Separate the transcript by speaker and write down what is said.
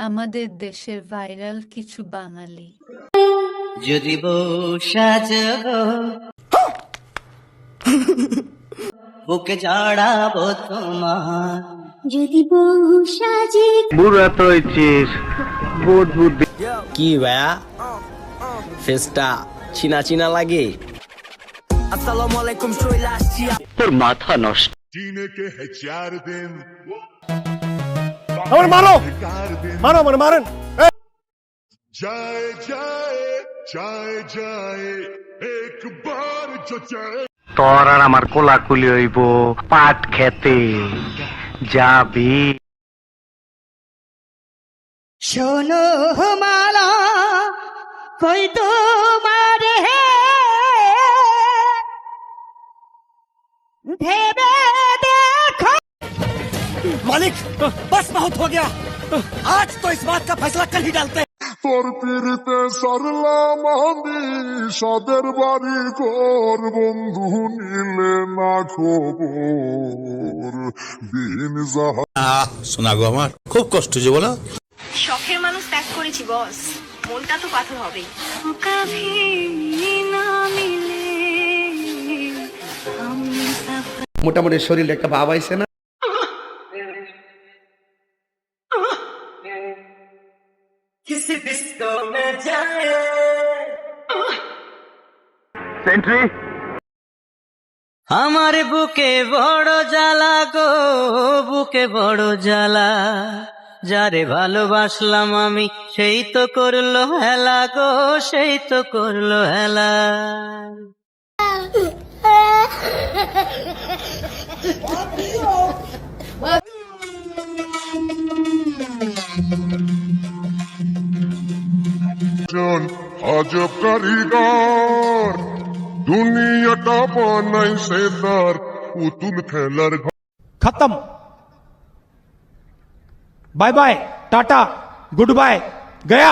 Speaker 1: আমাদের দেশের ভাইরাল কিছু বাঙালি।
Speaker 2: যদি বউ সাজবো বুকে জড়াবো তোমার,
Speaker 3: যদি বহু সাজে
Speaker 4: বুড়া তো হয়েছিস, বোধ বুদ্ধি।
Speaker 5: কি ভাইয়া ফেসটা চিনা চিনা লাগে। আসসালামু আলাইকুম চলে আসছি।
Speaker 4: তোর মাথা নষ্ট।
Speaker 6: जीने के है 4 दिन
Speaker 7: আমার মারো মারো আমার মারেন।
Speaker 6: जाए जाए जाए जाए एक बार जो जाए।
Speaker 4: তোর আর আমার কোলাকুলি হইব পাট খেতে যাবি।
Speaker 2: শোনো মালা কই তোমার হে ভেবে দেখো।
Speaker 7: मालिक बस बहुत हो गया, आज तो इस बात का फैसला कल ही डालते हैं।
Speaker 6: তোর পিড়িতে সারলাম আমি সাদের বাড়ি ঘর, বন্ধু নিলে না খবর বিন যাহা।
Speaker 8: শোনা গো আমার খুব কষ্ট যে বলো।
Speaker 9: শখের মানুষ ত্যাগ করেছি বস, মনটা তো পাথর হবেই।
Speaker 5: মোটামুটি শরীরে একটা ভাব আইছে না।
Speaker 4: সেন্ট্রি
Speaker 2: আমার বুকে বড় জ্বালা গো, বুকে বড় জ্বালা, যারে ভালোবাসলাম আমি সেই তো করলো হেলা গো, সেই তো করলো হেলা।
Speaker 6: আজব কারিগর দুনিয়াটা বানাইছে তার পুতুল খেলার ঘর।
Speaker 7: खत्म, bye bye tata good bye गया।